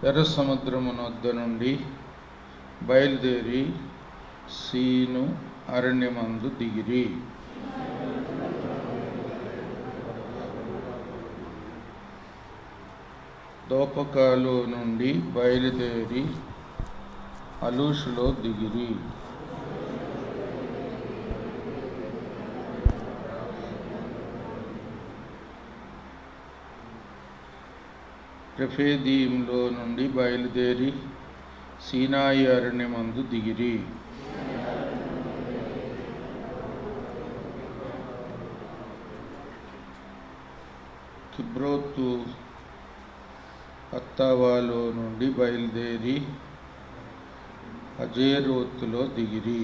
ఎర్ర సముద్రమునొద్ద నుండి బయలుదేరి సీను అరణ్యమందు దిగిరి. దోపకాలో నుండి బయలుదేరి అలూషులో దిగిరి. రెఫీదీంలో నుండి బయలుదేరి సీనాయి అరణ్యమందు దిగిరి. కిబ్రోతు హత్తావాలో నుండి బయలుదేరి హజేరోతులో దిగిరి.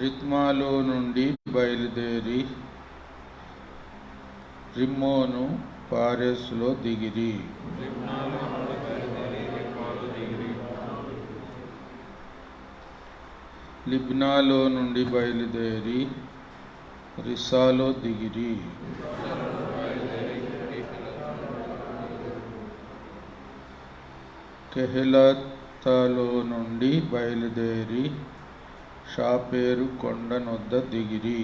రిత్మాలో నుండి బయలుదేరి రిమ్మోను పారెస్లో దిగిరి. లిబ్నాలో నుండి బయలుదేరి రిసాలో దిగిరి. కెహెలతాలో నుండి బయలుదేరి షాపేరు కొండనొద్ద దిగిరి.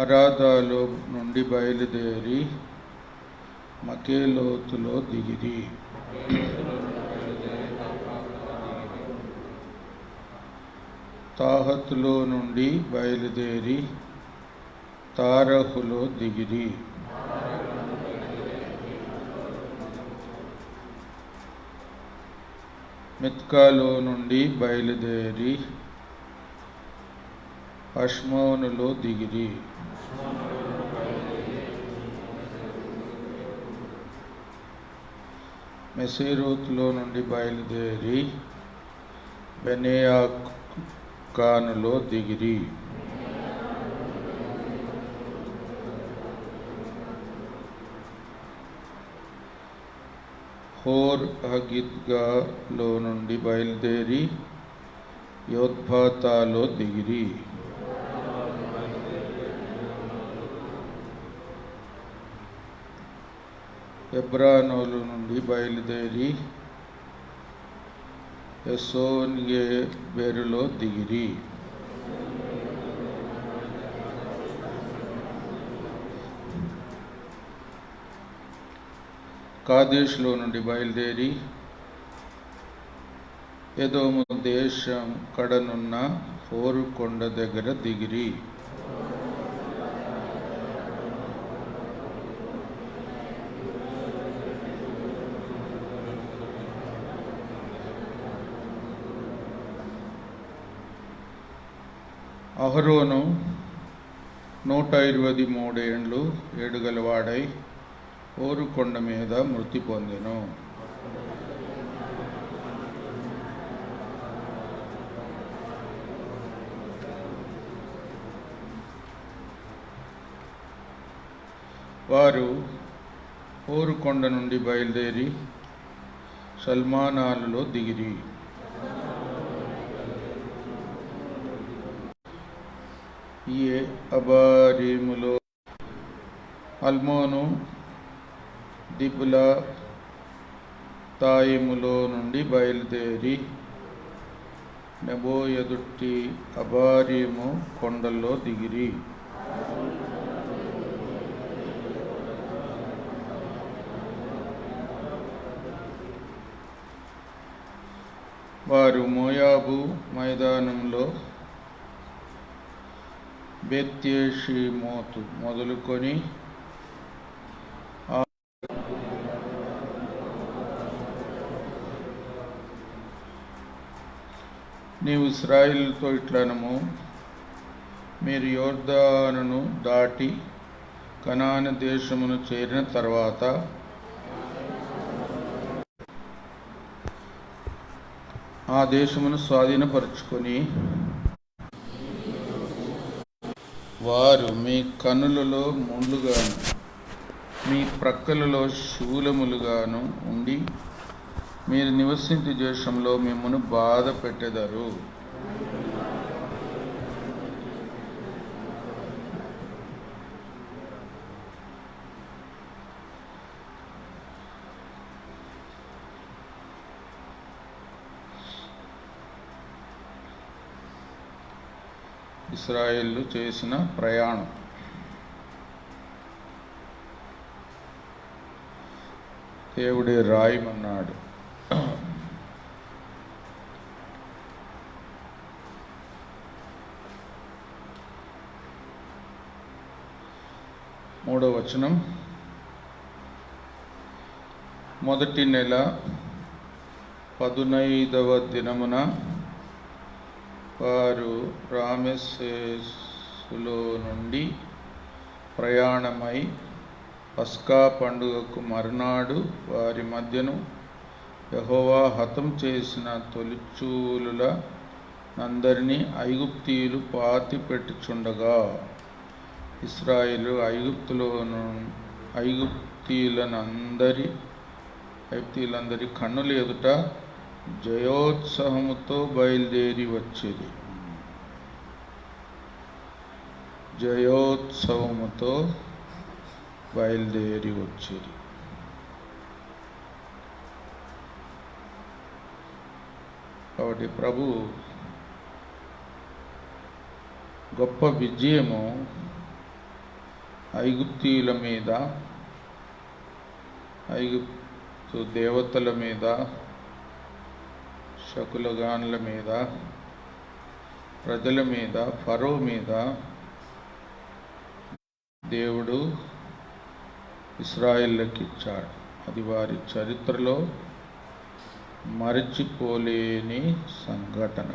అరాదాలో నుండి బయలుదేరి మకేలోతులో దిగిరి. తాహతులో నుండి బయలుదేరి తారహులో దిగిరి. మిత్కాలో నుండి బయలుదేరి అష్మోనులో దిగిరి. మెసేరోతులో నుండి బయలుదేరి బెనేయాకానులో దిగిరి. హోర్ హగిద్గాలో నుండి బయలుదేరి యోద్బాతాలో దిగిరి. ఎబ్రానోలు నుండి బయలుదేరి ఎసోన్గెబెరులో దిగిరి. కాదేష్లో నుండి బయలుదేరి ఎదోము దేశం కడనున్న హోరు కొండ దగ్గర దిగిరి. అహరోను 123 ఏండ్లు ఏడుగలవాడై హోరు కొండ మీద మృతి పొందెను. వారు హోరు కొండ నుండి బయలుదేరి సల్మానాలులో దిగిరి. ఈ అబారీములో అల్మోను దిబులా తాయిములో నుండి బయలుదేరి నెబో ఎదుటి అబారీము కొండల్లో దిగిరి. వారు మోయాబు మైదానంలో బెత్యేషీమోతు మొదలుకొని నీవు ఇశ్రాయేలుతో ఇట్లనము, మీరు యొర్దానును దాటి కనాను దేశమును చేరిన తర్వాత ఆ దేశమును స్వాధీనపరుచుకొని వారు మీ కన్నులలో ముండ్లుగాను మీ ప్రక్కలలో శూలములుగాను ఉండి మీరు నివసించే దేశంలో మిమ్మల్ని బాధ పెట్టెదరు. ఇశ్రాయేలు చేసిన ప్రయాణం. దేవుడే రాయమన్నాడు. మూడవ వచనం, మొదటి నెల 15వ దినమున వారు రామెసేసులో నుండి ప్రయాణమై పస్కా పండుగకు మరునాడు వారి మధ్యను యెహోవా హతం చేసిన తొలిచూలుల నందరినీ ఐగుప్తీయులు పాతి పెట్టుచుండగా ఇశ్రాయేలు ఐగుప్తీయులందరి కన్నుల ఎదుట జయోత్సాహముతో బయలుదేరి వచ్చేది. జయోత్సవముతో బయలుదేరి వచ్చేది. కాబట్టి ప్రభు గొప్ప విజయము ఐగుప్తీయుల మీద, ఐగుప్తు దేవతల మీద, శకులగానుల మీద, ప్రజల మీద, ఫరో మీద దేవుడు ఇశ్రాయేలుకి ఇచ్చాడు. అది వారి చరిత్రలో మరచిపోలేని సంఘటన.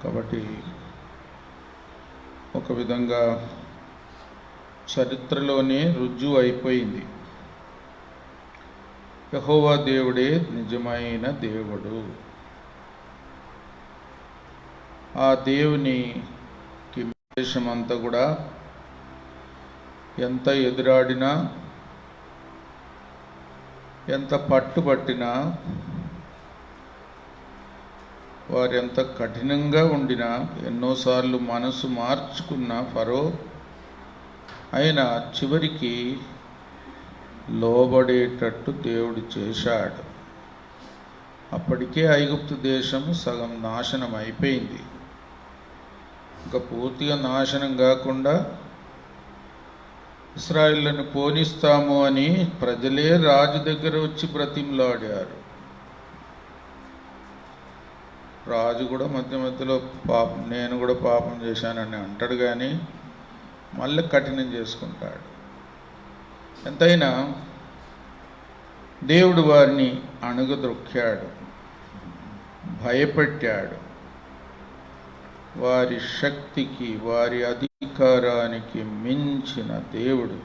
కాబట్టి ఒక విధంగా చరిత్రలోనే రుజువు అయిపోయింది, యెహోవా దేవుడే నిజమైన దేవుడు. ఆ దేవునికి దేశమంతా కూడా ఎంత ఎదురాడినా, ఎంత పట్టుబట్టినా, వారెంత కఠినంగా ఉండినా, ఎన్నోసార్లు మనసు మార్చుకున్న ఫరో ఆయన చివరికి లోబడేటట్టు దేవుడు చేశాడు. అప్పటికే ఐగుప్తు దేశం సగం నాశనం అయిపోయింది. ఇంకా పూర్తిగా నాశనం కాకుండా ఇశ్రాయేలును పోనిస్తాము అని ప్రజలే రాజు దగ్గర వచ్చి బ్రతిమలాడారు. రాజు కూడా మధ్య మధ్యలో పాపం, నేను కూడా పాపం చేశానని అంటాడు, కానీ మళ్ళీ కఠినం చేసుకుంటాడు. ఎంతైనా దేవుడు వారిని అణగదొక్కాడు, భయపెట్టాడు. వారి శక్తికి, వారి అధికారానికి మించిన దేవుడు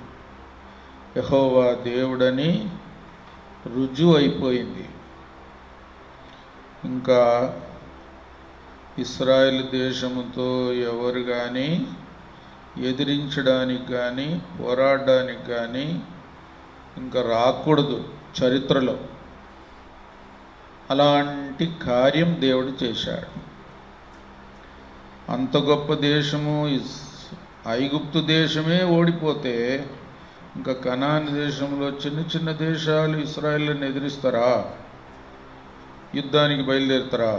యెహోవా దేవుడని రుజువు అయిపోయింది. ఇంకా ఇశ్రాయేలు దేశముతో ఎవరు కానీ ఎదిరించడానికి కానీ పోరాడడానికి కానీ ఇంకా రాకూడదు చరిత్రలో. అలాంటి కార్యం దేవుడు చేశాడు. అంత గొప్ప దేశము ఐగుప్తు దేశమే ఓడిపోతే ఇంకా కనాను దేశంలో చిన్న చిన్న దేశాలు ఇశ్రాయేలుని ఎదిరిస్తారా? యుద్ధానికి బయలుదేరుతారా?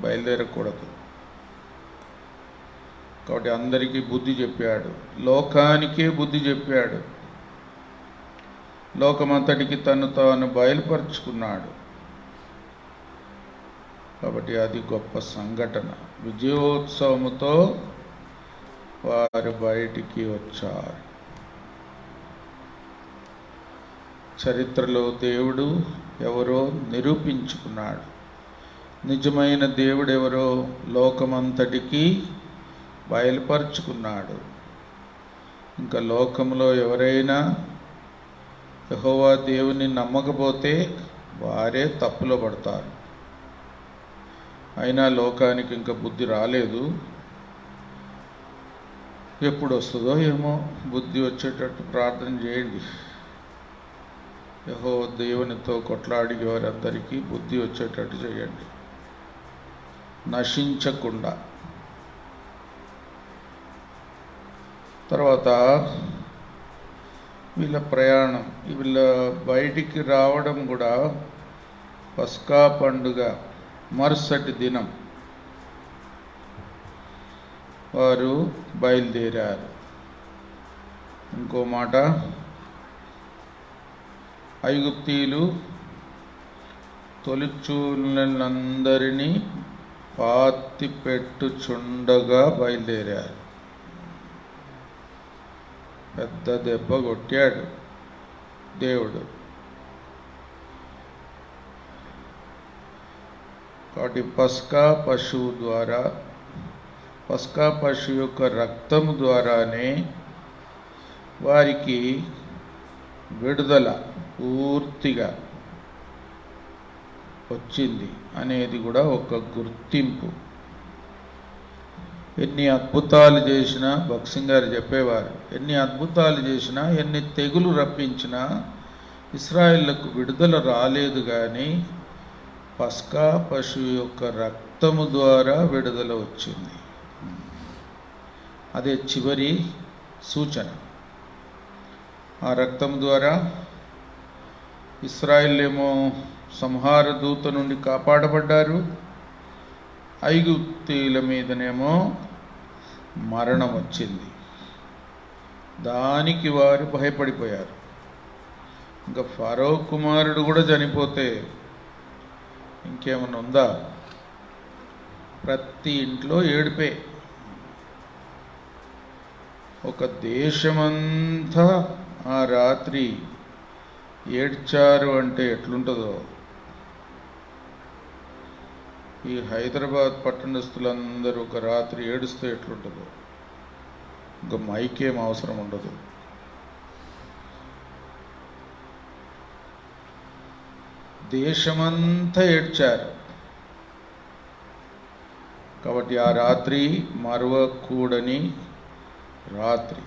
బయలుదేరకూడదు. కాబట్టి అందరికీ బుద్ధి చెప్పాడు, లోకానికే బుద్ధి చెప్పాడు, లోకమంతటికి తను తాను బయలుపరుచుకున్నాడు. కాబట్టి అది గొప్ప సంఘటన. విజయోత్సవముతో వారు బయటికి వచ్చారు. చరిత్రలో దేవుడు ఎవరో నిరూపించుకున్నాడు. నిజమైన దేవుడు ఎవరో లోకమంతటికి బయలుపరుచుకున్నాడు. ఇంకా లోకంలో ఎవరైనా యెహోవా దేవుని నమ్మకపోతే వారే తప్పులో పడతారు. అయినా లోకానికి ఇంకా బుద్ధి రాలేదు. ఎప్పుడు వస్తుందో ఏమో, బుద్ధి వచ్చేటట్టు ప్రార్థన చేయండి. యెహోవా దేవునితో కొట్లాడి వారందరికీ బుద్ధి వచ్చేటట్టు చేయండి, నశించకుండా. తర్వాత వీళ్ళ ప్రయాణం, వీళ్ళ బయటికి రావడం కూడా పస్కా పండుగ మరుసటి దినం వారు బయలుదేరారు. ఇంకో మాట, ఐగుప్తీయులు తొలిచూలందరినీ పాతి పెట్టుచుండగా బయలుదేరారు. పెద్ద దెబ్బ కొట్టాడు దేవుడు. కాబట్టి పస్కా పశువు యొక్క రక్తము ద్వారానే వారికి విడుదల పూర్తిగా వచ్చింది అనేది కూడా ఒక గుర్తింపు. ఎన్ని అద్భుతాలు చేసినా, భక్సింగ్ గారు చెప్పేవారు, ఎన్ని అద్భుతాలు చేసినా, ఎన్ని తెగులు రప్పించినా ఇశ్రాయేలుకు విడుదల రాలేదు. కానీ పస్కా పశువు యొక్క రక్తము ద్వారా విడుదల వచ్చింది. అదే చివరి సూచన. ఆ రక్తం ద్వారా ఇశ్రాయేలేమో సంహార దూత నుండి కాపాడబడ్డారు, ఐగుప్తీయుల మీదనేమో మరణం వచ్చింది. దానికి వారు భయపడిపోయారు. ఇంకా ఫరో కుమారుడు కూడా చనిపోతే ఇంకేమన్నా ఉందా? ప్రతి ఇంట్లో ఏడుపే. ఒక దేశమంతా ఆ రాత్రి ఏడ్చారు అంటే ఎట్లుంటుందో. ఈ హైదరాబాద్ పట్టణస్థులందరూ ఒక రాత్రి ఏడుస్తే ఎట్లుంటుందో. ఇంకా మైకేం అవసరం ఉండదు. దేశమంతా ఏడ్చారు. కాబట్టి ఆ రాత్రి మరువకూడని రాత్రి.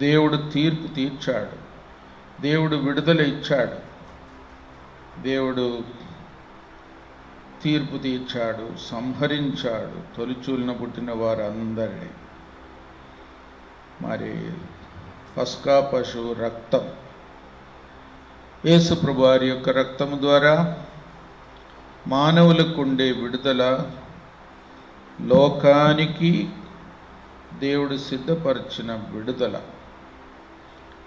దేవుడు తీర్పు తీర్చాడు, దేవుడు విడుదల ఇచ్చాడు, దేవుడు తీర్పు తీర్చాడు, సంహరించాడు తొలిచూలిన పుట్టిన వారందరినీ. మరి పస్కా పశువు రక్తం, యేసు ప్రభు వారి యొక్క రక్తము ద్వారా మానవులకు ఉండే విడుదల లోకానికి దేవుడు సిద్ధపరిచిన విడుదల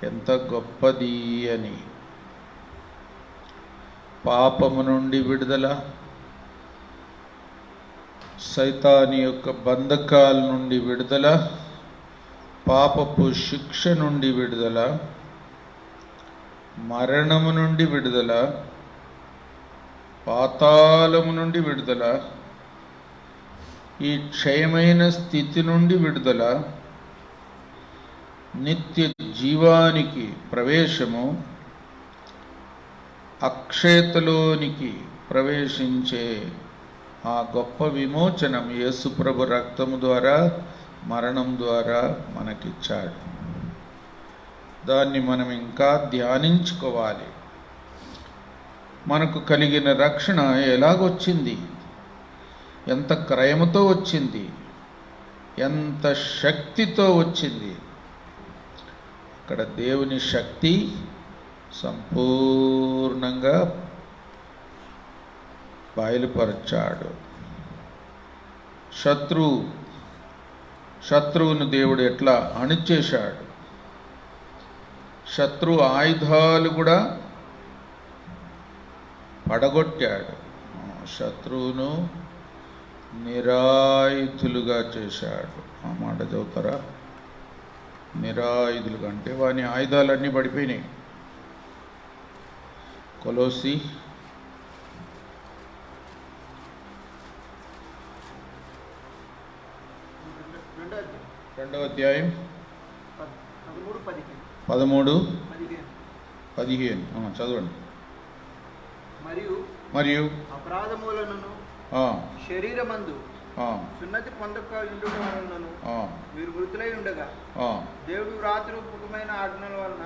ఎంత గొప్పది అని. పాపము నుండి విడుదల, సైతాని యొక్క బంధకాల నుండి విడుదల, పాపపు శిక్ష నుండి విడుదల, మరణము నుండి విడుదల, పాతాళము నుండి విడుదల, ఈ క్షయమైన స్థితి నుండి విడుదల, నిత్య జీవానికి ప్రవేశము, అక్షయతలోనికి ప్రవేశించే ఆ గొప్ప విమోచనం యేసుప్రభు రక్తము ద్వారా, మరణం ద్వారా మనకిచ్చాడు. దాన్ని మనం ఇంకా ధ్యానించుకోవాలి. మనకు కలిగిన రక్షణ ఎలాగొచ్చింది, ఎంత క్రయముతో వచ్చింది, ఎంత శక్తితో వచ్చింది. ఇక్కడ దేవుని శక్తి సంపూర్ణంగా బయలుపరిచాడు. శత్రువును దేవుడు ఎట్లా అణిచేశాడు, శత్రు ఆయుధాలు కూడా పడగొట్టాడు, శత్రువును నిరాయుధులుగా చేశాడు. ఆ మాట చదువుతారా? నిరాయుధులుగా అంటే వాని ఆయుధాలన్నీ పడిపోయినాయి. కొలోసి 2వ అధ్యాయం 13-15 చదవండి. మరియు అపరాధములను శరీరమందు సున్నతి పొందక ఉండుట వలనను మీరు మృతులై ఉండగా దేవుడు వ్రాతరూపకమైన ఆజ్ఞల వలన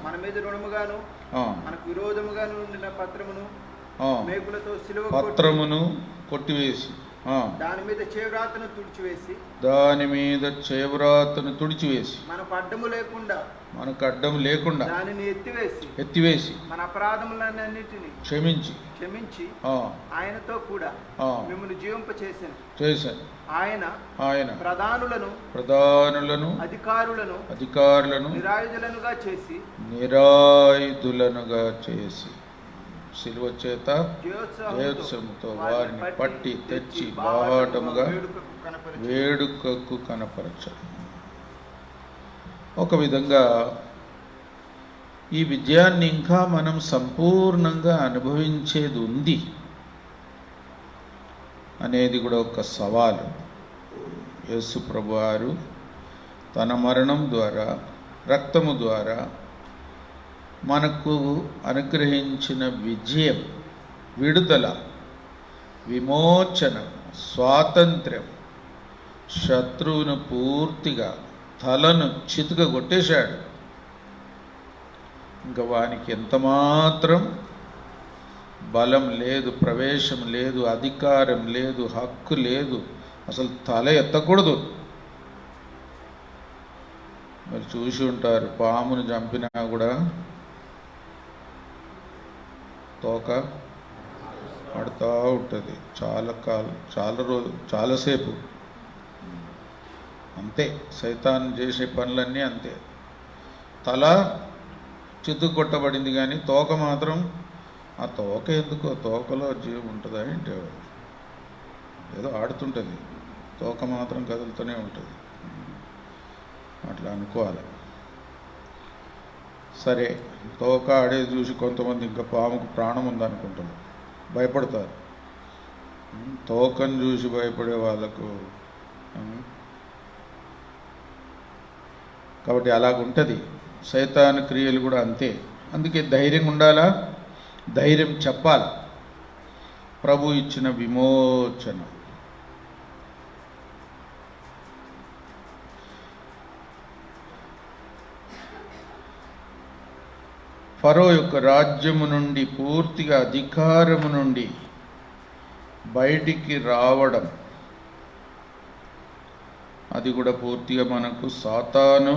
మన మీద రుణముగాను మనకు విరోధముగాను ఉండిన పత్రమును పత్రమును కొట్టివేసి దాని మీద చేవ్రాతను తుడిచివేసి మనకు మనకు అడ్డం లేకుండా దానిని ఎత్తివేసి మన అపరాధములన్నిటిని క్షమించి ఆయనతో కూడా మిమ్మల్ని జీవింప చేశాను. ఆయన ప్రధానులను అధికారులను నిరాయుధులనుగా చేసి శిలువ చేత జయోత్సవంతో వారిని పట్టి తెచ్చి బాహాటముగా వేడుకకు కనపరచారు. ఒక విధంగా ఈ విజయాన్ని ఇంకా మనం సంపూర్ణంగా అనుభవించేది ఉంది అనేది కూడా ఒక సవాలు. యేసు ప్రభువారు తన మరణం ద్వారా, రక్తము ద్వారా మనకు అనుగ్రహించిన విజయం, విడుదల, విమోచన, స్వాతంత్ర్యం, శత్రువును పూర్తిగా తలను చితుక కొట్టేశాడు. ఇంకా వానికి ఎంతమాత్రం బలం లేదు, ప్రవేశం లేదు, అధికారం లేదు, హక్కు లేదు, అసలు తల ఎత్తకూడదు. మరి చూసి ఉంటారు, పామును చంపినా కూడా తోక పడుతూ ఉంటుంది చాలాసేపు. అంతే, సైతాన్ చేసే పనులన్నీ అంతే. తల చిత్తు కొట్టబడింది కానీ తోక మాత్రం, ఆ తోక ఎందుకో, తోకలో జీవం ఉంటుందా ఏంటి, ఏదో ఆడుతుంటుంది, తోక మాత్రం కదులుతూనే ఉంటుంది. అట్లా అనుకోవాలి. సరే, తోక ఆడేది చూసి కొంతమంది ఇంకా పాముకు ప్రాణం ఉందనుకుంటున్నారు, భయపడతారు. తోకను చూసి భయపడే వాళ్ళకు కాబట్టి అలాగుంటుంది. సైతాను క్రియలు కూడా అంతే. అందుకే ధైర్యం ఉండాలా, ధైర్యం చెప్పాలి. ప్రభు ఇచ్చిన విమోచన, ఫరో యొక్క రాజ్యము నుండి, పూర్తిగా అధికారము నుండి బయటికి రావడం, అది కూడా పూర్తిగా మనకు సాతాను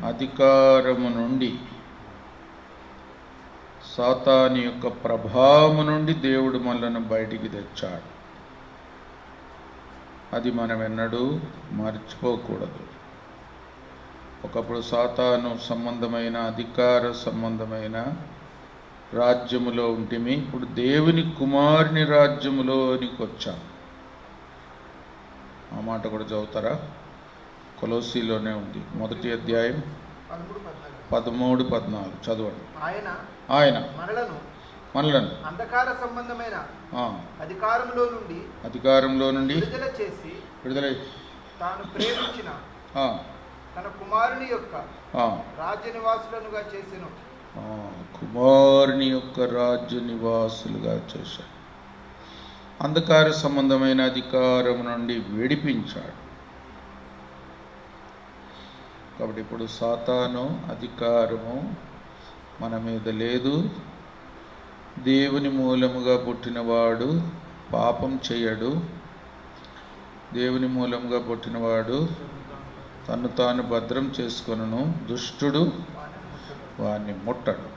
అధికారము నుండి, సాతాను యొక్క ప్రభావము నుండి దేవుడు మనలను బయటికి తెచ్చాడు. అది మనం ఎన్నడూ మర్చిపోకూడదు. ఒకప్పుడు సాతాను సంబంధమైన, అధికార సంబంధమైన రాజ్యములో ఉంటిమి. ఇప్పుడు దేవుని కుమారుని రాజ్యములోనికి వచ్చాం. ఆ మాట కూడా చదువుతారా? కొలొస్సీలోనే ఉంది, 1వ అధ్యాయం 13-14 చదవండి. ఆయన మనలను అంధకార సంబంధమైన అధికారంలో నుండి విడుదల తాను ప్రేమించిన తన కుమారుని యొక్క రాజ్య నివాసులుగా చేసెను. కుమారుని యొక్క రాజ్య నివాసులుగా చేశాడు. అంధకార సంబంధమైన అధికారం నుండి విడిపించాడు. కాబట్టి ఇప్పుడు సాతాను అధికారము మన మీద లేదు. దేవుని మూలముగా పుట్టినవాడు పాపం చేయడు. దేవుని మూలముగా పుట్టినవాడు తను తాను భద్రం చేసుకొనును, దుష్టుడు వారిని ముట్టడు.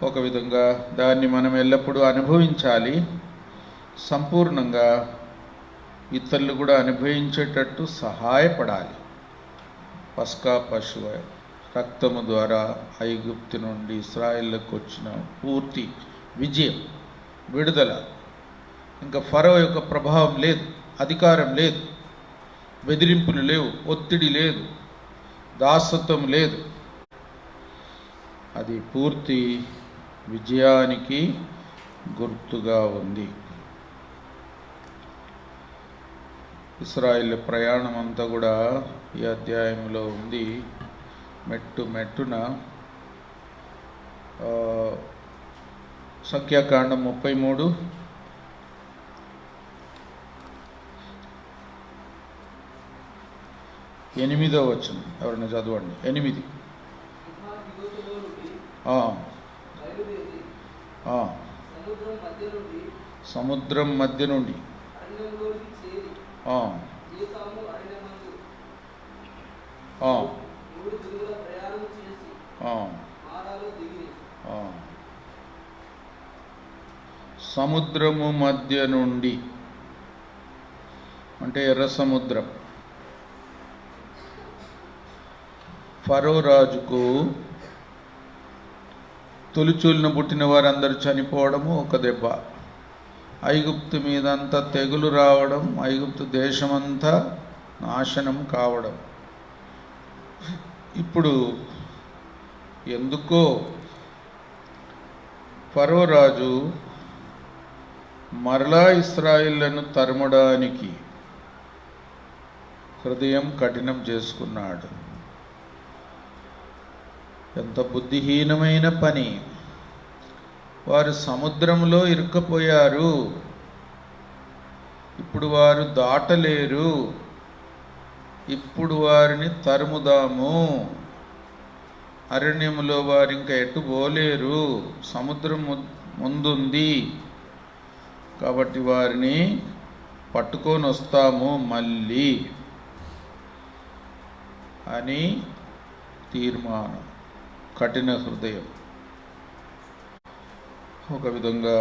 ఒక విధంగా దాన్ని మనం ఎల్లప్పుడూ అనుభవించాలి. సంపూర్ణంగా ఇతరులు కూడా అనుభవించేటట్టు సహాయపడాలి. పస్కా పశువు రక్తము ద్వారా ఐగుప్తు నుండి ఇశ్రాయేలుకు వచ్చిన పూర్తి విజయం, విడుదల. ఇంకా ఫరో యొక్క ప్రభావం లేదు, అధికారం లేదు, బెదిరింపులు లేవు, ఒత్తిడి లేదు, దాసత్వం లేదు. అది పూర్తి విజయానికి గుర్తుగా ఉంది. ఇశ్రాయేలు ప్రయాణం అంతా కూడా ఈ అధ్యాయంలో ఉంది. మెట్టున సంఖ్యాకాండం 33 8వ వచనం ఎవరైనా చదవండి. 8 సముద్రం మధ్య నుండి ఆ, మూడు దిగుల ప్రయాణం చేసి ఆ, మారాలో దిగిరి. ఆ. సముద్రము మధ్య నుండి అంటే ఎర్ర సముద్రం. ఫరో రాజుకు తొలిచూలిన పుట్టిన వారందరూ చనిపోవడము ఒక దెబ్బ, ఐగుప్తు మీదంతా తెగులు రావడం, ఐగుప్తు దేశమంతా నాశనం కావడం. ఇప్పుడు ఎందుకో ఫరో రాజు మరలా ఇశ్రాయేలును తరుమడానికి హృదయం కఠినం చేసుకున్నాడు. ఎంత బుద్ధిహీనమైన పని! వారు సముద్రంలో ఇరుక్కుపోయారు, ఇప్పుడు వారు దాటలేరు, ఇప్పుడు వారిని తరుముదాము. అరణ్యములో వారు ఇంకా ఎటు పోలేరు, సముద్రం ముందుంది కాబట్టి వారిని పట్టుకొని వస్తాము మళ్ళీ అని తీర్మానం. కఠిన హృదయం. ఒక విధంగా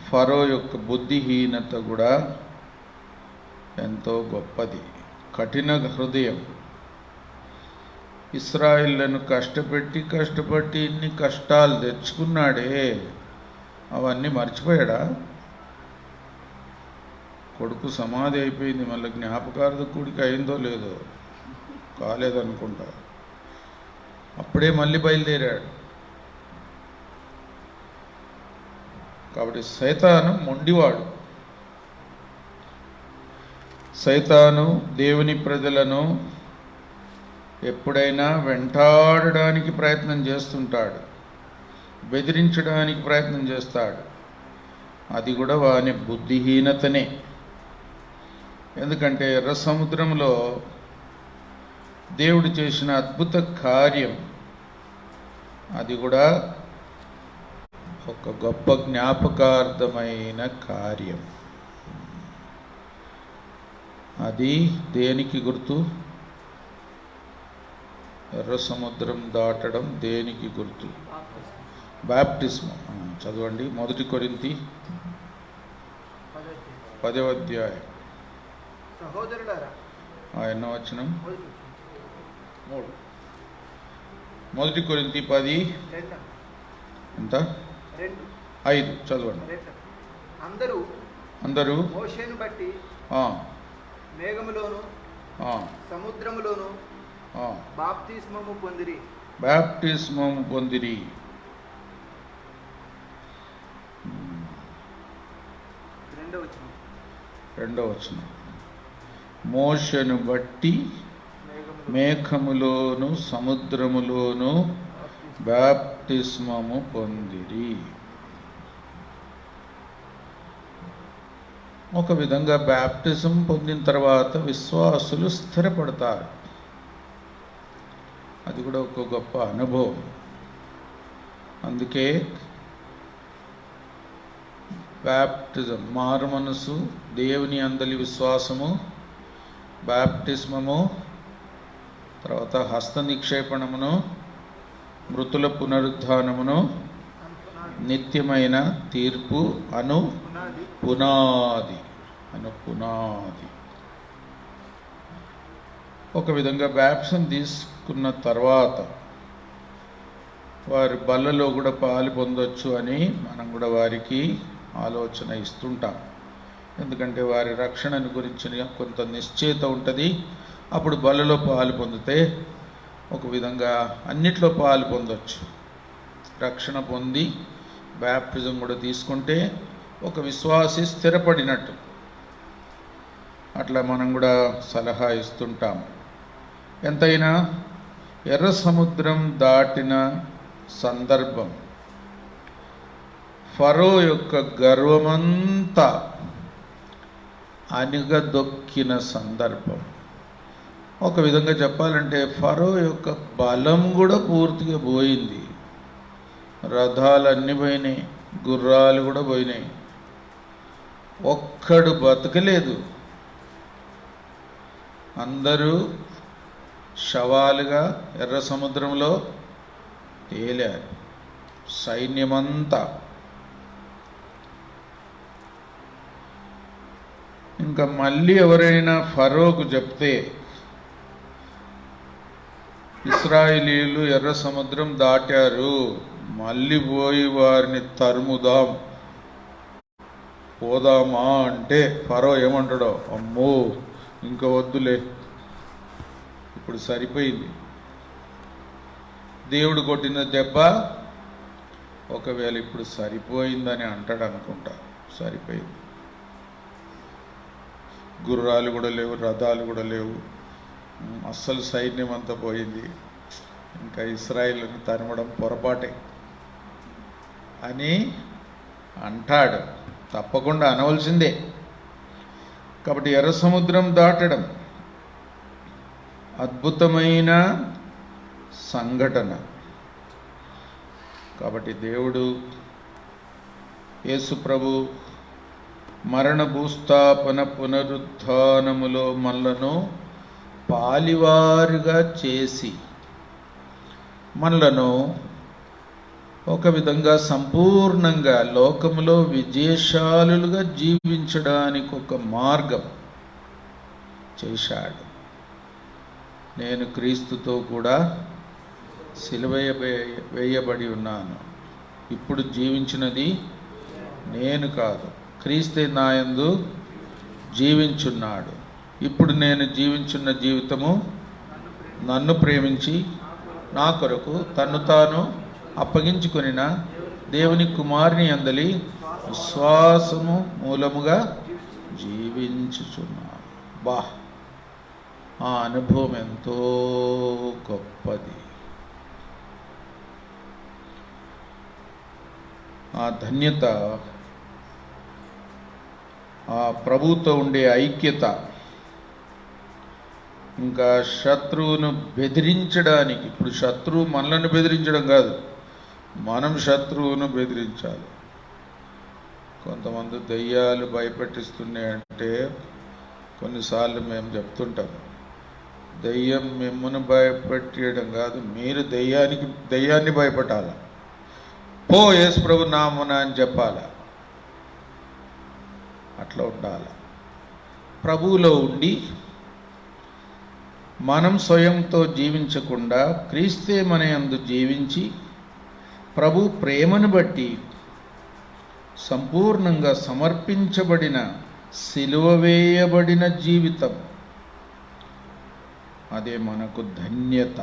ఫరో యొక్క బుద్ధిహీనత కూడా ఎంతో గొప్పది. కఠిన హృదయం. ఇశ్రాయేలును కష్టపడి ఇన్ని కష్టాలు తెచ్చుకున్నాడే, అవన్నీ మర్చిపోయాడా? కొడుకు సమాధి అయిపోయింది, మళ్ళీ జ్ఞాపకార్థ కూడిక అయిందో లేదో, కాలేదనుకుంటా. అప్పుడే మళ్ళీ బయలుదేరాడు. కాబట్టి సైతాను మొండివాడు. సైతాను దేవుని ప్రజలను ఎప్పుడైనా వెంటాడడానికి ప్రయత్నం చేస్తుంటాడు, బెదిరించడానికి ప్రయత్నం చేస్తాడు. అది కూడా వాని బుద్ధిహీనతనే. ఎందుకంటే ఎర్ర సముద్రంలో దేవుడు చేసిన అద్భుత కార్యం అది కూడా ఒక గొప్ప జ్ఞాపకార్థమైన కార్యం. అది దేనికి గుర్తు? ఎర్ర సముద్రం దాటడం దేనికి గుర్తు? బాప్టిస్మం. చదవండి, 1 కొరింథీ 10వ అధ్యాయం. సహోదరులారా, ఎన్నో వచనం? 3. 1 కొరింథీ 10 ఎంత? 5. చదవండి. అందరూ మోషేను బట్టి మేఘములోను సముద్రములోను బాప్తిస్మము పొందిరి. బాప్టిస్మము పొందిరి. రెండవ వచనం. మోషేను బట్టి మేఘములోను సముద్రములోను బాప్టిస్మము పొందిరి. ఒక విధంగా బాప్టిజం పొందిన తర్వాత విశ్వాసులు స్థిరపడతారు. అది కూడా ఒక గొప్ప అనుభవం. అందుకే బాప్టిజం, మారు మనసు, దేవుని అందలి విశ్వాసము, బాప్టిస్మము, తర్వాత హస్త నిక్షేపణమును, మృతుల పునరుద్ధానమును, నిత్యమైన తీర్పు అను పునాది. ఒక విధంగా బాప్టిజం తీసుకున్న తర్వాత వారి బల్లలో కూడా పాలు పొందొచ్చు అని మనం కూడా వారికి ఆలోచన ఇస్తుంటాం. ఎందుకంటే వారి రక్షణను గురించిన కొంత నిశ్చయిత ఉంటుంది. అప్పుడు బల్లలో పాలు పొందితే ఒక విధంగా అన్నిట్లో పాలు పొందొచ్చు. రక్షణ పొంది బాప్టిజం కూడా తీసుకుంటే ఒక విశ్వాసి స్థిరపడినట్టు. అట్లా మనం కూడా సలహా ఇస్తుంటాం. ఎంతైనా ఎర్ర సముద్రం దాటిన సందర్భం, ఫరో యొక్క గర్వమంతా అణగదొక్కిన సందర్భం. ఒక విధంగా చెప్పాలంటే ఫరో యొక్క బలం కూడా పూర్తిగా పోయింది. రథాలన్నీ పోయినాయి, గుర్రాలు కూడా పోయినాయి, ఒక్కడు బతకలేదు. అందరూ శవాలుగా ఎర్ర సముద్రంలో తేలారు సైన్యమంతా. ఇంకా మళ్ళీ ఎవరైనా ఫరోకు చెప్తే ఇశ్రాయేలీయులు ఎర్ర సముద్రం దాటారు, మళ్ళీ పోయి వారిని తరుముదాం పోదామా అంటే ఫరో ఏమంటాడో, అమ్మో ఇంకా వద్దులే ఇప్పుడు సరిపోయింది. దేవుడు కొట్టిన దెబ్బ ఒకవేళ ఇప్పుడు సరిపోయిందని అంటాడు అనుకుంటా. సరిపోయింది. గుర్రాలు కూడా లేవు, రథాలు కూడా లేవు, అస్సలు సైన్యం అంతా పోయింది, ఇంకా ఇశ్రాయేలుని తరమడం పొరపాటే అని అంటాడు. తప్పకుండా అనవలసిందే. కాబట్టి ఎర్ర సముద్రం దాటడం అద్భుతమైన సంఘటన. కాబట్టి దేవుడు యేసు ప్రభు మరణ భూస్థాపన పునరుత్థానములో మనలను పాలివారుగా చేసి మనలను ఒక విధంగా సంపూర్ణంగా లోకములో విజయశాలులుగా జీవించడానికి ఒక మార్గం చేశాడు. నేను క్రీస్తుతో కూడా సిలువ వేయబడి ఉన్నాను. ఇప్పుడు జీవించినది నేను కాదు, క్రీస్తే నాయందు జీవించున్నాడు. ఇప్పుడు నేను జీవించున్న జీవితము నన్ను ప్రేమించి నా కొరకు తన్ను తాను అప్పగించుకొనిన దేవుని కుమారుని అందలి విశ్వాసము మూలముగా జీవించుచున్నాను. బా, ఆ అనుభవం ఎంతో గొప్పది. ఆ ధన్యత, ఆ ప్రభువుతో ఉండే ఐక్యత, ఇంకా శత్రువును బెదిరించడానికి, ఇప్పుడు శత్రువు మనల్ని బెదిరించడం కాదు, మనం శత్రువును బెదిరించాలి. కొంతమంది దెయ్యాలు భయపెట్టిస్తున్నాయంటే కొన్నిసార్లు మేము చెప్తుంటాం, దెయ్యం మిమ్మల్ని భయపెట్టడం కాదు, మీరు దెయ్యాన్ని భయపెట్టాల. పో యేసు ప్రభు నామమున అని చెప్పాల. అట్లా ఉండాలి. ప్రభువులో ఉండి మనం స్వయంతో జీవించకుండా క్రీస్తే మన యందు జీవించి ప్రభు ప్రేమను బట్టి సంపూర్ణంగా సమర్పించబడిన సిలువ వేయబడిన జీవితం, అదే మనకు ధన్యత.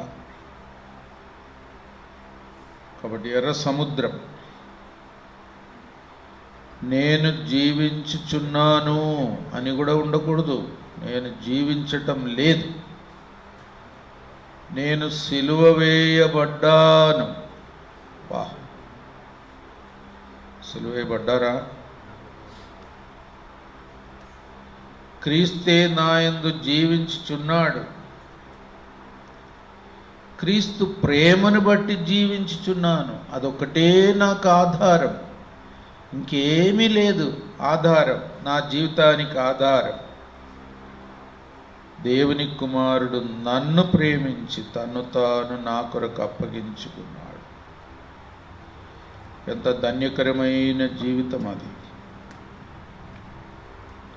కాబట్టి ఎర్ర సముద్రం, నేను జీవించుచున్నాను అని కూడా ఉండకూడదు. నేను జీవించటం లేదు, నేను సిలువ వేయబడ్డాను. వా, సిలువ వేయబడ్డారా? క్రీస్తే నాయందు జీవించుచున్నాడు. క్రీస్తు ప్రేమను బట్టి జీవించుచున్నాను. అదొక్కటే నాకు ఆధారం, ఇంకేమీ లేదు ఆధారం. నా జీవితానికి ఆధారం దేవుని కుమారుడు నన్ను ప్రేమించి తన్ను తాను నా కొరకు అప్పగించుకున్నాడు. ఎంత ధన్యకరమైన జీవితం అది.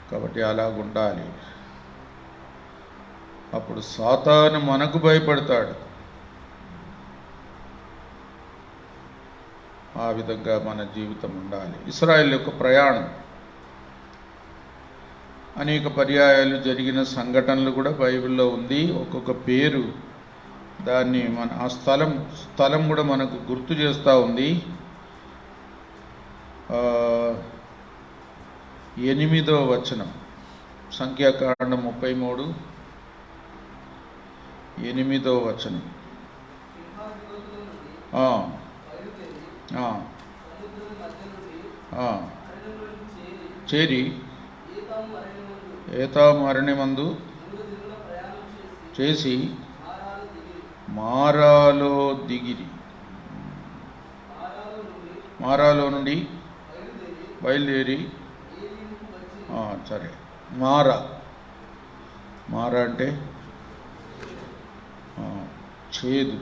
కాబట్టి అలాగుండాలి. అప్పుడు సాతాను మనకు భయపడతాడు. ఆ విధంగా మన జీవితం ఉండాలి. ఇశ్రాయేలు యొక్క ప్రయాణం, అనేక పర్యాయాలు జరిగిన సంఘటనలు కూడా బైబిల్లో ఉంది. ఒక్కొక్క పేరు దాన్ని ఆ స్థలం కూడా మనకు గుర్తు చేస్తూ ఉంది. 8వ వచనం, సంఖ్యాకాండం 33, 8వ వచనం. చేరి ఏతాము అరణ్యమందు చేసి మారాలో దిగిరి. మారాలో నుండి బయలుదేరి, సరే, మారా అంటే చేదు.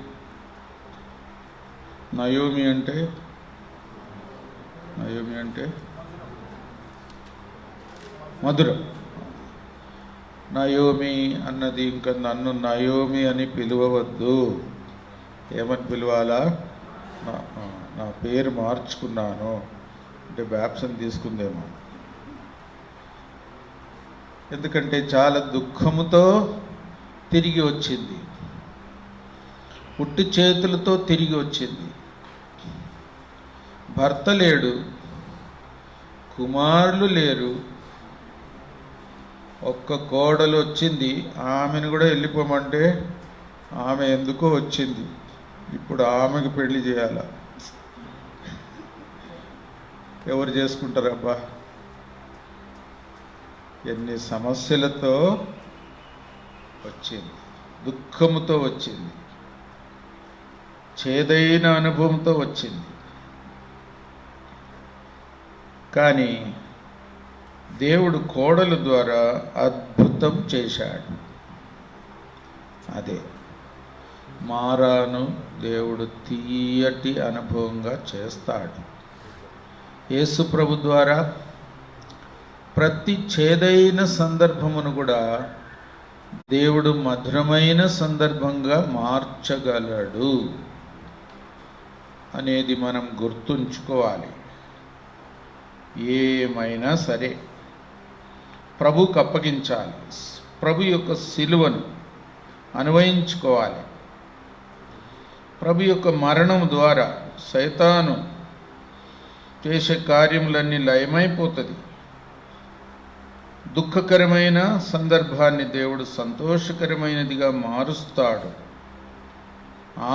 నయోమి అంటే మధురం. నయోమి అన్నది ఇంకా నన్ను నయోమి అని పిలువవద్దు, ఏమని పిలవాలా? నా పేరు మార్చుకున్నాను అంటే బ్యాప్సన్ తీసుకుందేమో. ఎందుకంటే చాలా దుఃఖముతో తిరిగి వచ్చింది, పుట్టి చేతులతో తిరిగి వచ్చింది. భర్త లేడు, కుమారులు లేరు, ఒక్క కోడలు వచ్చింది. ఆమెను కూడా వెళ్ళిపోమంటే ఆమె ఎందుకో వచ్చింది. ఇప్పుడు ఆమెకు పెళ్లి చేయాల. ఎవరు చేసుకుంటారబ్బా? ఎన్ని సమస్యలతో వచ్చింది, దుఃఖముతో వచ్చింది, చేదైన అనుభవంతో వచ్చింది. కానీ దేవుడు కోడలు ద్వారా అద్భుతం చేశాడు. అదే మారాను దేవుడు తీయటి అనుభవంగా చేస్తాడు. యేసు ప్రభు ద్వారా ప్రతి చేదైన సందర్భమును కూడా దేవుడు మధురమైన సందర్భంగా మార్చగలడు అనేది మనం గుర్తుంచుకోవాలి. ఏమైనా సరే ప్రభువుకు అప్పగించాలి, ప్రభు యొక్క సిలువను అన్వయించుకోవాలి. ప్రభు యొక్క మరణం ద్వారా సైతాను చేసే కార్యములన్నీ లయమైపోతుంది. దుఃఖకరమైన సందర్భాన్ని దేవుడు సంతోషకరమైనదిగా మారుస్తాడు,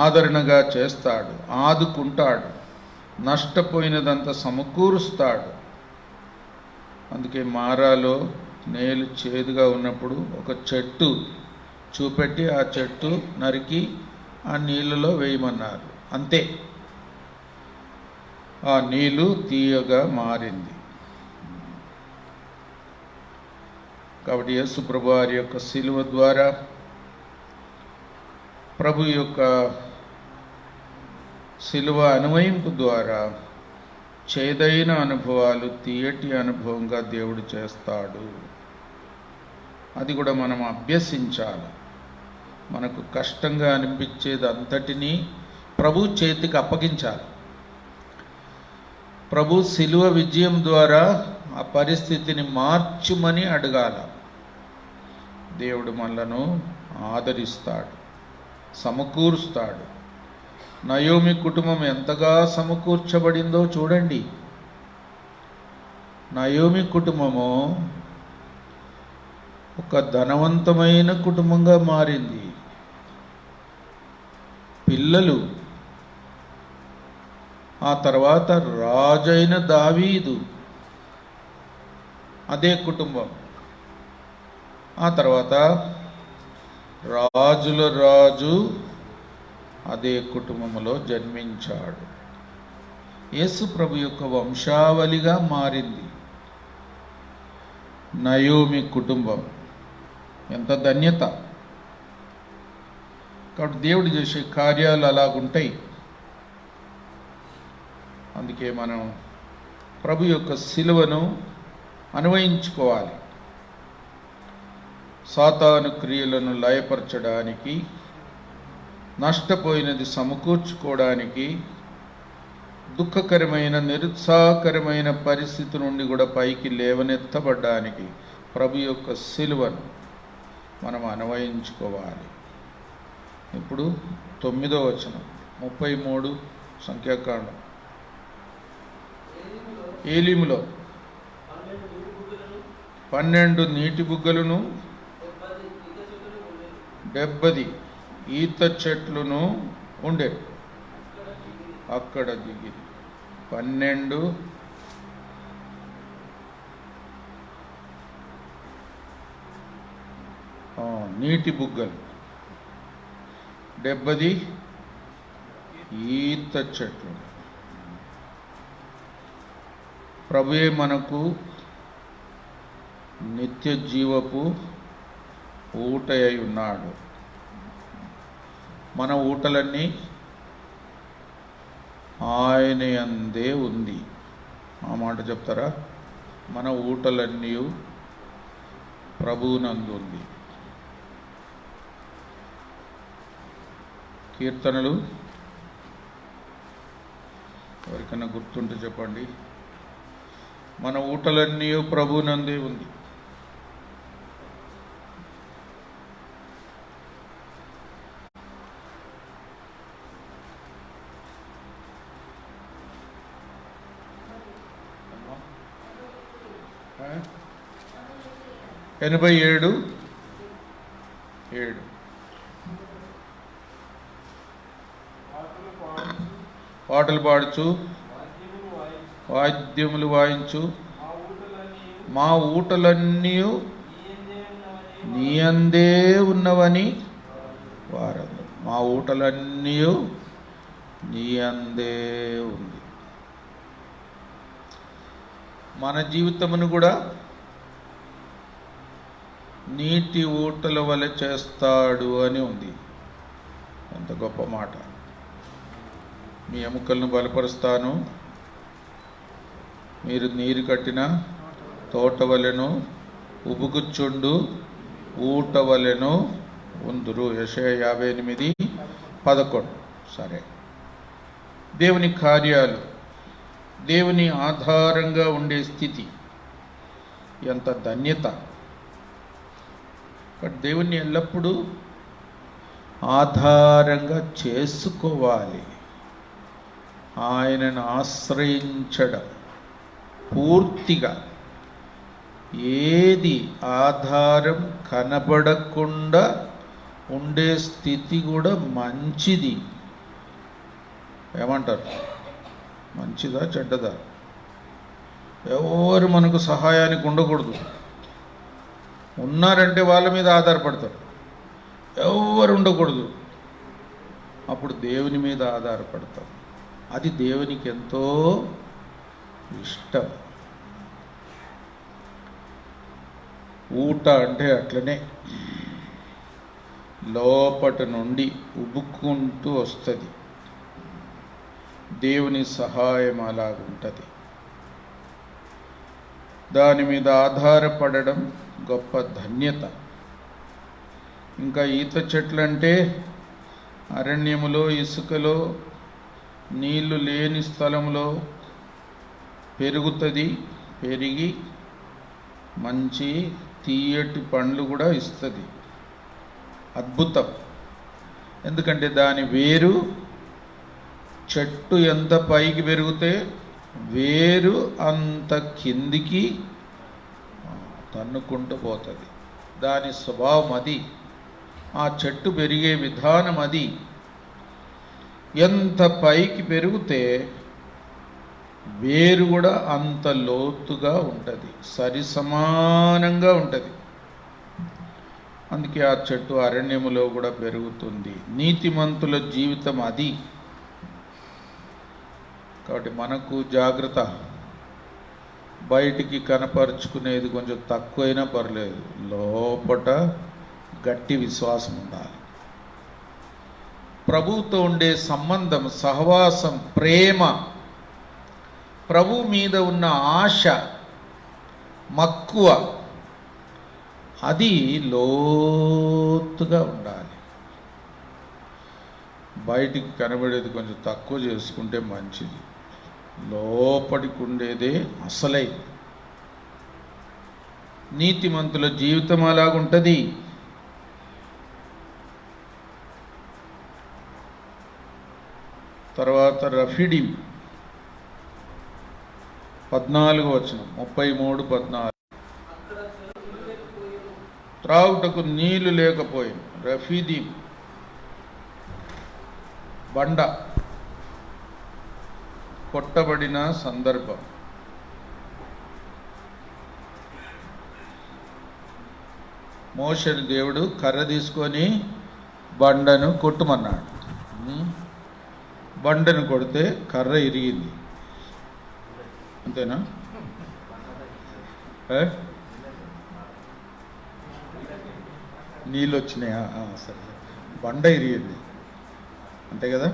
ఆదరణగా చేస్తాడు, ఆదుకుంటాడు, నష్టపోయినదంతా సమకూరుస్తాడు. అందుకే మారాలో నేలు చేదుగా ఉన్నప్పుడు ఒక చెట్టు చూపెట్టి ఆ చెట్టు నరికి ఆ నీళ్ళలో వేయమన్నారు. అంతే, ఆ నీళ్ళు తీయగా మారింది. కాబట్టి యేసు ప్రభు వారి యొక్క శిలువ ద్వారా, ప్రభు యొక్క శిలువ అన్వయింపు ద్వారా చేదైన అనుభవాలు తీయటి అనుభవంగా దేవుడు చేస్తాడు. అది కూడా మనం అభ్యసించాలి. మనకు కష్టంగా అనిపించేది అంతటినీ ప్రభు చేతికి అప్పగించాలి. ప్రభు శిలువ విజయం ద్వారా ఆ పరిస్థితిని మార్చుమని అడగాల. దేవుడు మనలను ఆదరిస్తాడు, సమకూరుస్తాడు. నయోమి కుటుంబం ఎంతగా సమకూర్చబడిందో చూడండి. నయోమి కుటుంబము ఒక ధనవంతమైన కుటుంబంగా మారింది. పిల్లలు, ఆ తర్వాత రాజైన దావీదు అదే కుటుంబం, ఆ తర్వాత రాజుల రాజు అదే కుటుంబంలో జన్మించాడు. యేసు ప్రభు యొక్క వంశావళిగా మారింది నయోమి కుటుంబం. ఎంత ధన్యత! కాబట్టి దేవుడు చేసే కార్యాలు అలాగుంటాయి. అందుకే మనం ప్రభు యొక్క శిలువను అన్వయించుకోవాలి. సాతాను క్రియలను లయపరచడానికి, నష్టపోయినది సమకూర్చుకోవడానికి, దుఃఖకరమైన నిరుత్సాహకరమైన పరిస్థితి నుండి కూడా పైకి లేవనెత్తబడ్డానికి ప్రభు యొక్క శిలువను మనం అన్వయించుకోవాలి. ఇప్పుడు 9వ వచనం, 33 సంఖ్యాకాండం. ఏలీములో 12 నీటి బుగ్గలను 70 ఈత చెట్లును ఉండే. అక్కడ దిగి 12 నీటి బుగ్గలు, 70 ఈత చెట్లు. ప్రభువే మనకు నిత్య జీవపు ఊటై ఉన్నాడు. మన ఊటలన్నీ ఆయన యందే ఉంది. ఆ మాట చెప్తారా? మన ఊటలన్నీ ప్రభువునందు ఉంది. కీర్తనలు ఎవరికైనా గుర్తుంటే చెప్పండి. మన ఊటలన్నీ ప్రభువునందే ఉంది. ఆ? 87 పాటలు పాడుచు వాద్యములు వాయించు మా ఊటలన్నీ నీ అందే ఉన్నవని వారందరూ. మా ఊటలన్నీ నీ అందే ఉంది. మన జీవితమును కూడా నీటి ఊటల వలె చేస్తాడు అని ఉంది. ఎంత గొప్ప మాట. మీ ఎముకలను బలపరుస్తాను, మీరు నీరు కట్టిన తోట వలెను ఉబుకుచుండు ఊట వలెను ఉందురు. యెషయా 58:11. సరే, దేవుని కార్యాలు, దేవుని ఆధారంగా ఉండే స్థితి ఎంత ధన్యత. బట్ దేవుణ్ణి ఎల్లప్పుడూ ఆధారంగా చేసుకోవాలి. ఆయనను ఆశ్రయించడం పూర్తిగా. ఏది ఆధారం కనబడకుండా ఉండే స్థితి కూడా మంచిది. ఏమంటారు? మంచిదా చెడ్డదా? ఎవరు మనకు సహాయానికి ఉండకూడదు. ఉన్నారంటే వాళ్ళ మీద ఆధారపడతారు. ఎవరు ఉండకూడదు. అప్పుడు దేవుని మీద ఆధారపడతాం. అది దేవునికి ఎంతో ఇష్టం. ఊట అంటే అట్లనే లోపటి నుండి ఉబుక్కుంటూ వస్తుంది. దేవుని సహాయం అలాగుంటుంది. దాని మీద ఆధారపడడం గొప్ప ధన్యత. ఇంకా ఈత చెట్లు అంటే అరణ్యములో ఇసుకలో నీళ్లు లేని స్థలంలో పెరుగుతుంది. పెరిగి మంచి తీయటి పండ్లు కూడా ఇస్తుంది. అద్భుతం. ఎందుకంటే దాని వేరు, చెట్టు ఎంత పైకి పెరిగితే వేరు అంత కిందికి తన్నుకుంటూ పోతుంది. దాని స్వభావం అది. ఆ చెట్టు పెరిగే విధానం అది. ఎంత పైకి పెరిగితే వేరు కూడా అంత లోతుగా ఉంటుంది, సరి సమానంగా ఉంటుంది. అందుకే ఆ చెట్టు అరణ్యములో కూడా పెరుగుతుంది. నీతిమంతుల జీవితం అది. కాబట్టి మనకు జాగ్రత్త. బయటికి కనపరుచుకునేది కొంచెం తక్కువైనా పర్లేదు, లోపట గట్టి విశ్వాసం ఉండాలి. ప్రభువుతో ఉండే సంబంధం, సహవాసం, ప్రేమ, ప్రభు మీద ఉన్న ఆశ, మక్కువ, అది లోతుగా ఉండాలి. బయటికి కనబడేది కొంచెం తక్కువ చేసుకుంటే మంచిది. లోపలికి ఉండేదే అసలై. నీతిమంతుల జీవితం అలాగుంటుంది. తర్వాత రఫీడిం 14 33-14. త్రాగుటకు నీళ్లు లేకపోయింది. రఫీదీం బండ కొట్టబడిన సందర్భం. మోషేని దేవుడు కర్ర తీసుకొని బండను కొట్టుమన్నాడు. బండను కొడితే కర్ర ఇరిగింది. అంతేనా? నీళ్ళు వచ్చినాయా? సరే, బండ ఇరిగింది. అంతే కదా.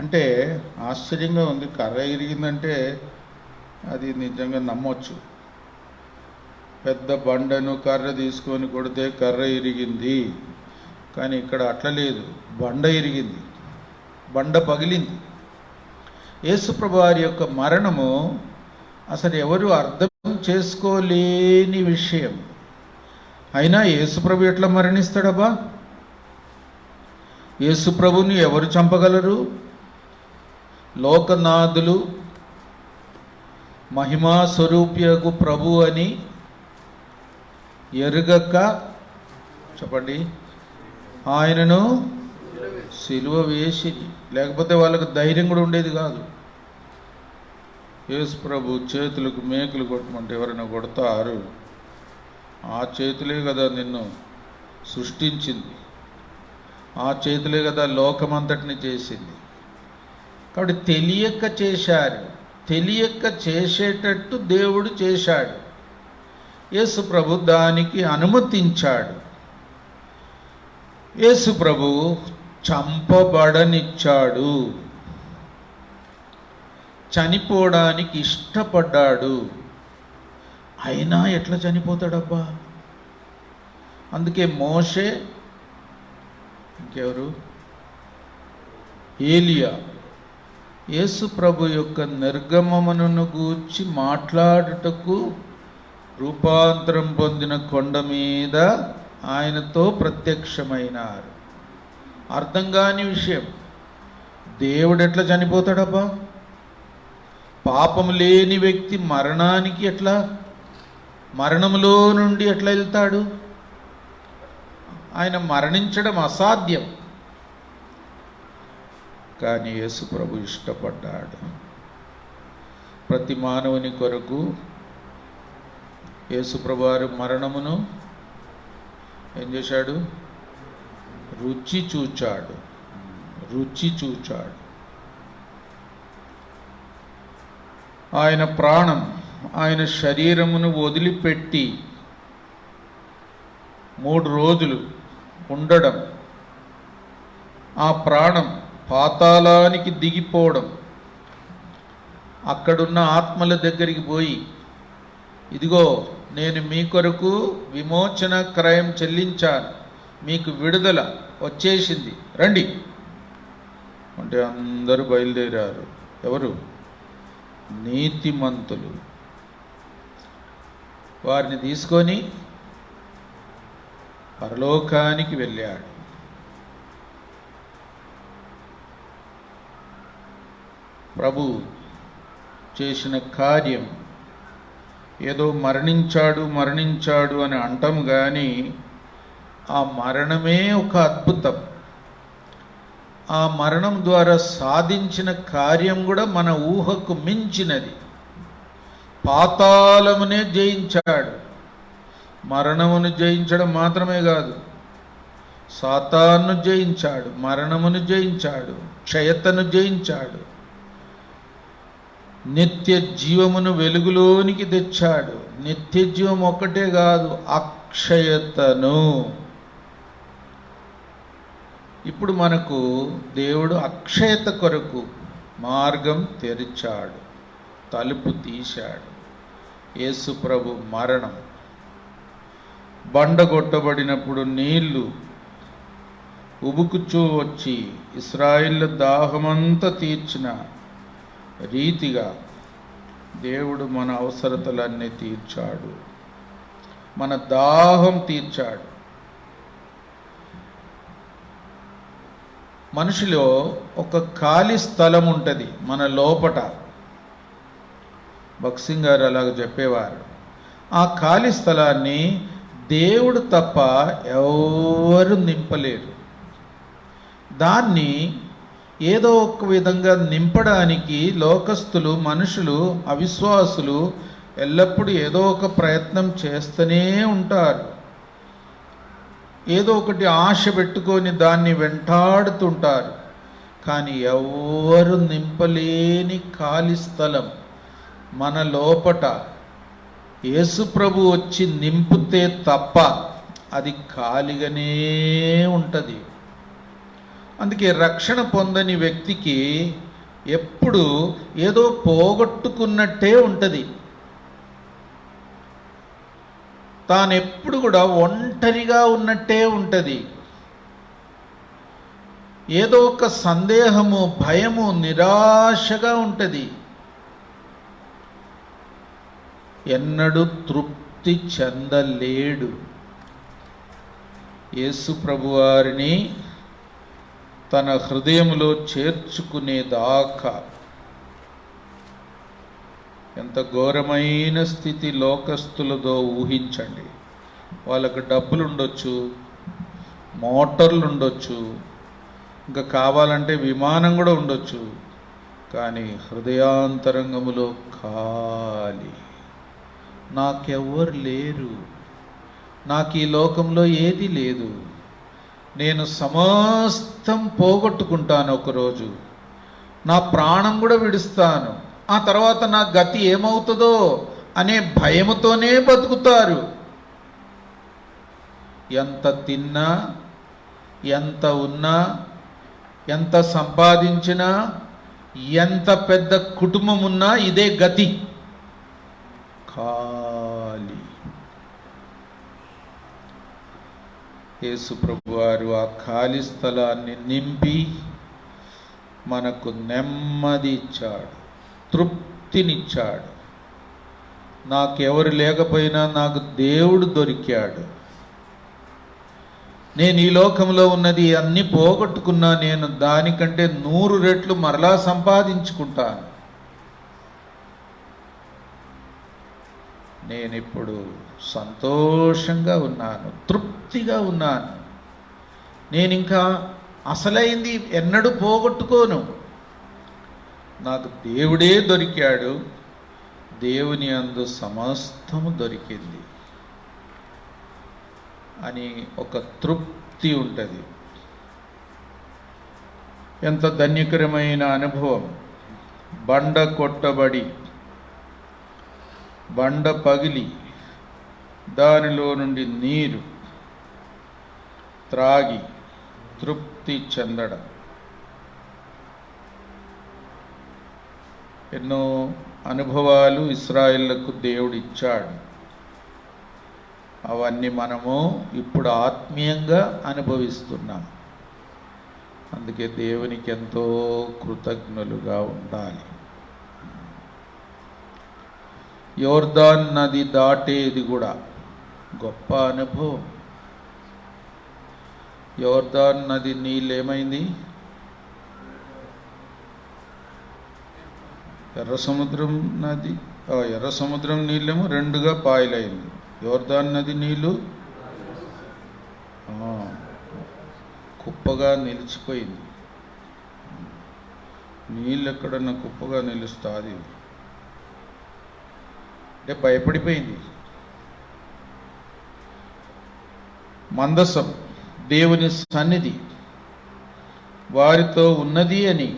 అంటే ఆశ్చర్యంగా ఉంది. కర్ర ఇరిగిందంటే అది నిజంగా నమ్మొచ్చు. పెద్ద బండను కర్ర తీసుకొని కొడితే కర్ర ఇరిగింది, కానీ ఇక్కడ అట్లా లేదు. బండ ఇరిగింది, బండ పగిలింది. యేసుప్రభు వారి యొక్క మరణము అసలు ఎవరు అర్థం చేసుకోలేని విషయం. అయినా యేసుప్రభు ఎట్లా మరణిస్తాడబ్బా? యేసుప్రభుని ఎవరు చంపగలరు? లోకనాథులు, మహిమా స్వరూప్యకు ప్రభు అని ఎరుగక, చెప్పండి, ఆయనను సిలువ వేసి, లేకపోతే వాళ్ళకు ధైర్యం కూడా ఉండేది కాదు. యేసు ప్రభు చేతులకు మేకులు కొట్టమంటే ఎవరైనా కొడతారు? ఆ చేతులే కదా నిన్ను సృష్టించింది, ఆ చేతులే కదా లోకమంతటిని చేసింది. కాబట్టి తెలియక చేశారు, తెలియక చేసేటట్టు దేవుడు చేశాడు. యేసు ప్రభు దానికి అనుమతించాడు. యేసు ప్రభు చంపబడనిచ్చాడు, చనిపోవడానికి ఇష్టపడ్డాడు. అయినా ఎట్లా చనిపోతాడబ్బా? అందుకే మోషే, ఇంకెవరు, ఏలియా యేసు ప్రభు యొక్క నిర్గమమును గూర్చి మాట్లాడుటకు రూపాంతరం పొందిన కొండ మీద ఆయనతో ప్రత్యక్షమైనారు. అర్థం కాని విషయం. దేవుడు ఎట్లా చనిపోతాడబ్బా? పాపం లేని వ్యక్తి మరణానికి ఎట్లా, మరణంలో నుండి ఎట్లా వెళ్తాడు? ఆయన మరణించడం అసాధ్యం. కానీ యేసు ప్రభు ఇష్టపడ్డాడు. ప్రతి మానవుని కొరకు యేసు ప్రభు వారి మరణమును ఏం చేశాడు? రుచి చూచాడు, రుచి చూచాడు. ఆయన ప్రాణం, ఆయన శరీరమును వదిలిపెట్టి 3 రోజులు ఉండడం, ఆ ప్రాణం పాతాళానికి దిగిపోవడం, అక్కడున్న ఆత్మల దగ్గరికి పోయి, ఇదిగో నేను మీ కొరకు విమోచన క్రయం చెల్లించాను, మీకు విడుదల వచ్చేసింది, రండి అంటే అందరూ బయలుదేరారు. ఎవరు? నీతిమంతులు. వారిని తీసుకొని పరలోకానికి వెళ్ళాడు. ప్రభు చేసిన కార్యం ఏదో మరణించాడు అని అంటాం, కానీ ఆ మరణమే ఒక అద్భుతం. ఆ మరణం ద్వారా సాధించిన కార్యం కూడా మన ఊహకు మించినది. పాతాళమునే జయించాడు. మరణమును జయించడం మాత్రమే కాదు, సాతాను జయించాడు, మరణమును జయించాడు, క్షయతను జయించాడు, నిత్య జీవమును వెలుగులోనికి తెచ్చాడు. నిత్య జీవం ఒక్కటే కాదు, అక్షయతను. ఇప్పుడు మనకు దేవుడు అక్షయత కొరకు మార్గం తెరిచాడు, తలుపు తీశాడు. యేసు ప్రభు మరణం, బండగొట్టబడినప్పుడు నీళ్లు ఉబుకుచూ వచ్చి ఇశ్రాయేలు దాహమంతా తీర్చిన రీతిగా దేవుడు మన అవసరతలన్నీ తీర్చాడు, మన దాహం తీర్చాడు. మనిషిలో ఒక ఖాళీ స్థలం ఉంటుంది మన లోపట. భక్సింగ్ గారు అలాగ చెప్పేవారు. ఆ ఖాళీ స్థలాన్ని దేవుడు తప్ప ఎవరు నింపలేరు. దాన్ని ఏదో ఒక విధంగా నింపడానికి లోకస్తులు, మనుషులు, అవిశ్వాసులు ఎల్లప్పుడూ ఏదో ఒక ప్రయత్నం చేస్తూనే ఉంటారు. ఏదో ఒకటి ఆశ పెట్టుకొని దాన్ని వెంటాడుతుంటారు. కానీ ఎవరు నింపలేని ఖాళీ స్థలం మన లోపట యేసు ప్రభు వచ్చి నింపితే తప్ప అది ఖాళీగానే ఉంటుంది. అందుకే రక్షణ పొందని వ్యక్తికి ఎప్పుడు ఏదో పోగొట్టుకున్నట్టే ఉంటుంది. తానెప్పుడు కూడా ఒంటరిగా ఉన్నట్టే ఉంటుంది. ఏదో ఒక సందేహము, భయము, నిరాశగా ఉంటుంది. ఎన్నడూ తృప్తి చెందలేడు. యేసు ప్రభువారిని తన హృదయంలో చేర్చుకునేదాకా. ఎంత ఘోరమైన స్థితి లోకస్తులదో ఊహించండి. వాళ్ళకు డబ్బులు ఉండొచ్చు, మోటార్లు ఉండొచ్చు, ఇంకా కావాలంటే విమానం కూడా ఉండొచ్చు, కానీ హృదయాంతరంగములో ఖాళీ. నాకెవ్వరు లేరు, నాకు ఈ లోకంలో ఏది లేదు, నేను సమస్తం పోగొట్టుకుంటాను, ఒకరోజు నా ప్రాణం కూడా విడుస్తాను, ఆ తర్వాత నా గతి ఏమవుతుందో అనే భయముతోనే బతుకుతారు. ఎంత తిన్నా, ఎంత ఉన్నా, ఎంత సంపాదించినా, ఎంత పెద్ద కుటుంబం ఉన్నా ఇదే గతి, ఖాళీ. యేసు ప్రభువారు ఆ ఖాళీ స్థలాన్ని నింపి మనకు నెమ్మది ఇచ్చాడు, తృప్తినిచ్చాడు. నాకెవరు లేకపోయినా నాకు దేవుడు దొరికాడు. నేను ఈ లోకంలో ఉన్నది అన్నీ పోగొట్టుకున్నా, నేను దానికంటే 100 రెట్లు మరలా సంపాదించుకుంటాను. నేనిప్పుడు సంతోషంగా ఉన్నాను, తృప్తిగా ఉన్నాను. నేను ఇంకా అసలైంది ఎన్నడూ పోగొట్టుకోను. నాకు దేవుడే దొరికాడు, దేవుని యందు సమస్తము దొరికింది అని ఒక తృప్తి ఉంటుంది. ఎంత ధన్యకరమైన అనుభవం. బండ కొట్టబడి, బండ పగిలి, దానిలో నుండి నీరు త్రాగి తృప్తి చెందడం. ఎన్నో అనుభవాలు ఇశ్రాయేలుకు దేవుడు ఇచ్చాడు. అవన్నీ మనము ఇప్పుడు ఆత్మీయంగా అనుభవిస్తున్నాం. అందుకే దేవునికి ఎంతో కృతజ్ఞులుగా ఉండాలి. యోర్దాన్ నది దాటేది కూడా గొప్ప అనుభవం. యోర్దాన్ నది నీళ్ళు ఏమైంది? ఎర్ర సముద్రం నీళ్ళేమో 2గా పాయలైంది. యోర్దాన్ నది నీళ్ళు కుప్పగా నిలిచిపోయింది. నీళ్ళు ఎక్కడన్నా కుప్పగా నిలుస్తుంది అంటే భయపడిపోయింది. మందసం, దేవుని సన్నిధి వారితో ఉన్నది అని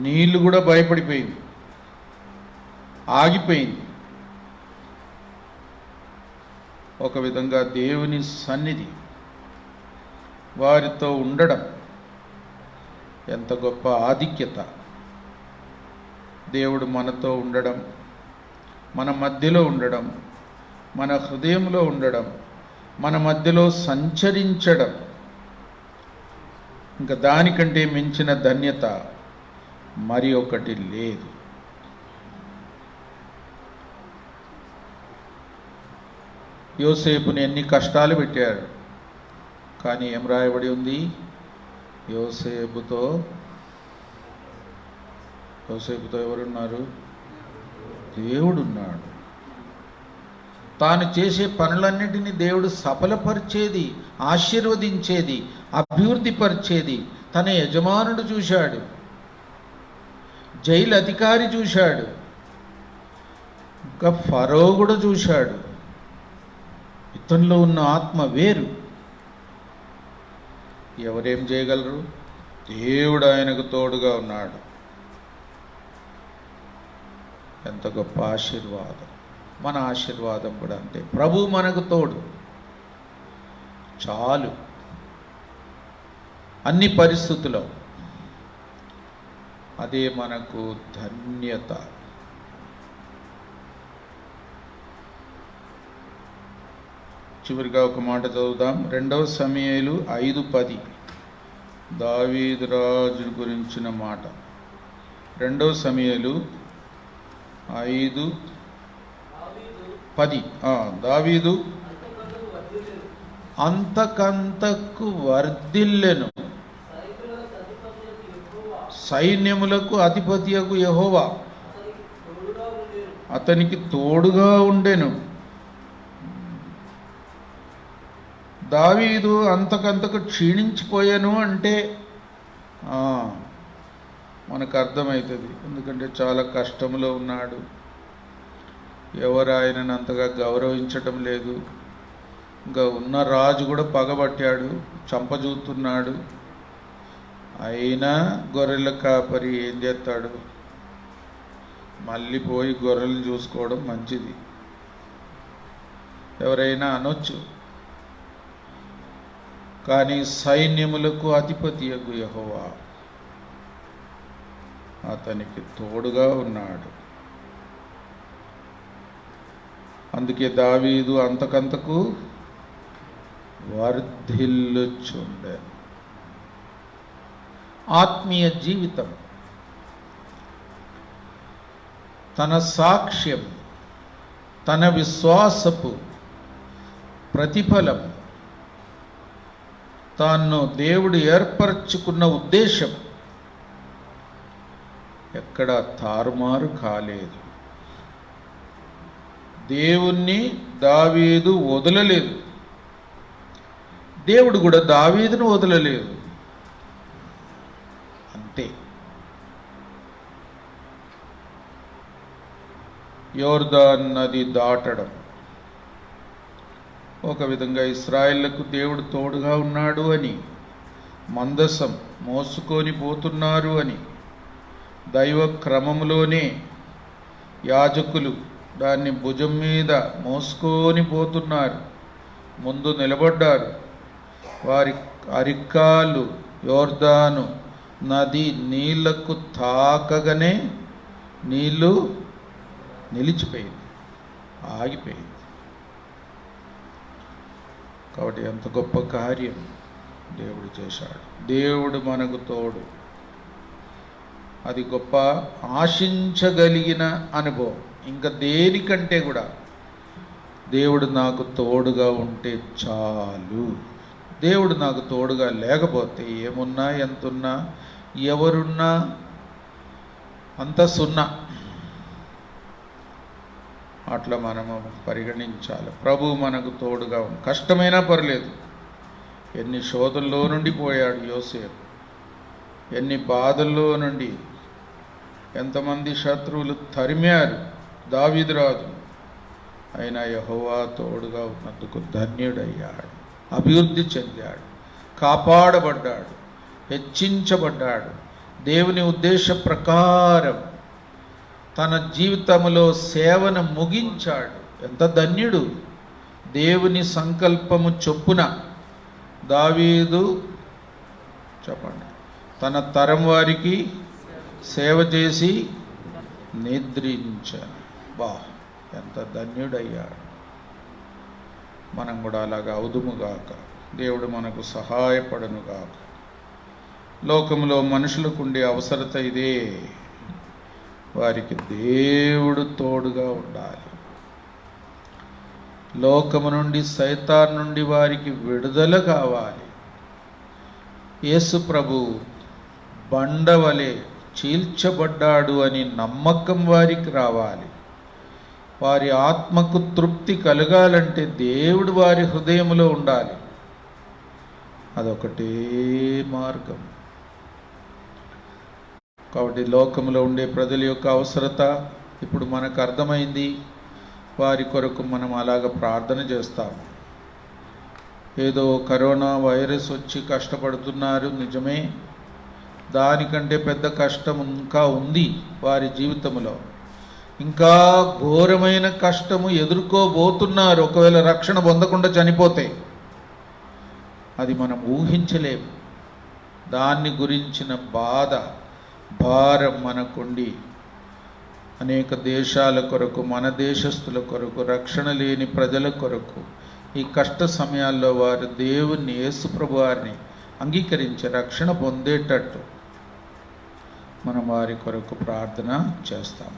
నీళ్లు కూడా భయపడిపోయింది, ఆగిపోయింది. ఒక విధంగా దేవుని సన్నిధి వారితో ఉండడం ఎంత గొప్ప ఆధిక్యత. దేవుడు మనతో ఉండడం, మన మధ్యలో ఉండడం, మన హృదయంలో ఉండడం, మన మధ్యలో సంచరించడం, ఇంకా దానికంటే మించిన ధన్యత మరి ఒకటి లేదు. యోసేపుని ఎన్ని కష్టాలు పెట్టారు, కానీ ఏం రాయబడి ఉంది? యోసేపుతో ఎవరున్నారు? దేవుడున్నాడు. తాను చేసే పనులన్నిటినీ దేవుడు సఫలపరిచేది, ఆశీర్వదించేది, అభివృద్ధిపరిచేది తన యజమానుడు చూశాడు, జైలు అధికారి చూశాడు, ఇంకా ఫరో కూడా చూశాడు. ఇతనిలో ఉన్న ఆత్మ వేరు. ఎవరేం చేయగలరు? దేవుడు ఆయనకు తోడుగా ఉన్నాడు. ఎంత గొప్ప ఆశీర్వాదం. మన ఆశీర్వాదం కూడా అంతే. ప్రభు మనకు తోడు చాలు. అన్ని పరిస్థితుల్లో. అదే మనకు ధన్యత. చివరిగా ఒక మాట చదువుదాం. 2 సమూయేలు 5:10 దావీదు రాజు గురించిన మాట. 2 సమూయేలు 5:10 దావీదు అంతకంతకు వర్ధిల్లెను, సైన్యములకు అధిపతియగు యెహోవా అతనికి తోడుగా ఉండెను. దావీదు అంతకంతకు క్షీణించిపోయాను అంటే మనకు అర్థమవుతుంది. ఎందుకంటే చాలా కష్టంలో ఉన్నాడు, ఎవరు ఆయనను అంతగా గౌరవించటం లేదు. ఇంకా ఉన్న రాజు కూడా పగబట్టాడు, చంపజూతున్నాడు. అయినా గొర్రెల కాపరి ఏం చేస్తాడు? మళ్ళీ పోయి గొర్రెలు చూసుకోవడం మంచిది. ఎవరైనా అనొచ్చు, కానీ సైన్యములకు అధిపతియగు యెహోవా అతనికి తోడుగా ఉన్నాడు. అందుకే దావీదు అంతకంతకు వర్ధిల్లుచుండే. ఆత్మీయ జీవితం, తన సాక్ష్యం, తన విశ్వాసపు ప్రతిఫలం, తాను దేవుడు ఏర్పరచుకున్న ఉద్దేశం ఎక్కడ తారుమారు కాలేదు. దేవుణ్ణి దావీదు వదలలేదు, దేవుడు కూడా దావీదును వదలలేదు. అంతే. యోర్దాను నది దాటడం ఒక విధంగా ఇశ్రాయేలుకు దేవుడు తోడుగా ఉన్నాడు అని, మందసం మోసుకొని పోతున్నారు అని, దైవ క్రమంలోనే యాజకులు దాన్ని భుజం మీద మోసుకొని పోతున్నారు, ముందు నిలబడ్డారు. వారి అరికాలు యోర్దాను నది నీళ్లకు తాకగానే నీళ్లు నిలిచిపోయింది, ఆగిపోయింది. కాబట్టి ఎంత గొప్ప కార్యం దేవుడు చేశాడు. దేవుడు మనకు తోడు, అది గొప్ప ఆశించగలిగిన అనుభవం. ఇంకా దేనికంటే కూడా దేవుడు నాకు తోడుగా ఉంటే చాలు. దేవుడు నాకు తోడుగా లేకపోతే ఏమున్నా, ఎంతున్నా, ఎవరున్నా అంత సున్నా. అట్లా మనము పరిగణించాలి. ప్రభువు మనకు తోడుగా ఉంది. కష్టమైనా పర్లేదు. ఎన్ని శోధనలో నుండి పోయాడు యోసేపు, ఎన్ని బాధల్లో నుండి, ఎంతమంది శత్రువులు తరిమారు దావీదు రాజు. అయినా యెహోవా తోడుగా ఉన్నందుకు ధన్యుడయ్యాడు, అభివృద్ధి చెందాడు, కాపాడబడ్డాడు, హెచ్చించబడ్డాడు. దేవుని ఉద్దేశ ప్రకారం తన జీవితంలో సేవను ముగించాడు. ఎంత ధన్యుడు! దేవుని సంకల్పము చొప్పున దావీదు చెప్పండి తన తరం వారికి సేవ చేసి నిద్రించాడు. ఎంత ధన్యుడయ్యాడు! మనం కూడా అలాగా అవుదుముగాక. దేవుడు మనకు సహాయపడనుగాక. లోకంలో మనుషులకు ఉండే అవసరత ఇదే. వారికి దేవుడు తోడుగా ఉండాలి. లోకము నుండి, సైతాన్ నుండి వారికి విడుదల కావాలి. యేసు ప్రభు బండవలే చీల్చబడ్డాడు అని నమ్మకం వారికి రావాలి. వారి ఆత్మకు తృప్తి కలగాలంటే దేవుడు వారి హృదయంలో ఉండాలి. అదొకటే మార్గం. కాబట్టి లోకంలో ఉండే ప్రజల యొక్క అవసరత ఇప్పుడు మనకు అర్థమైంది. వారి కొరకు మనం అలాగ ప్రార్థన చేస్తాము. ఏదో కరోనా వైరస్ వచ్చి కష్టపడుతున్నారు, నిజమే. దానికంటే పెద్ద కష్టం ఇంకా ఉంది వారి జీవితంలో. ఇంకా ఘోరమైన కష్టము ఎదుర్కోబోతున్నారు. ఒకవేళ రక్షణ పొందకుండా చనిపోతే అది మనం ఊహించలేము. దాన్ని గురించిన బాధ భారం మనకుండి అనేక దేశాల కొరకు, మన దేశస్థుల కొరకు, రక్షణ లేని ప్రజల కొరకు ఈ కష్ట సమయాల్లో వారు దేవుణ్ణి, యేసుప్రభు వారిని అంగీకరించి రక్షణ పొందేటట్టు మనం వారి కొరకు ప్రార్థన చేస్తాం.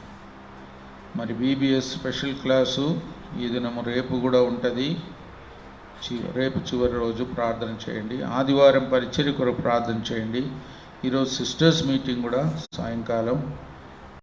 మరి బీబీఎస్ స్పెషల్ క్లాసు ఈ దినము రేపు కూడా ఉంటుంది. రేపు చివరి రోజు ప్రార్థన చేయండి. ఆదివారం పరిచర్య కొరకు ప్రార్థన చేయండి. ఈరోజు సిస్టర్స్ మీటింగ్ కూడా సాయంకాలం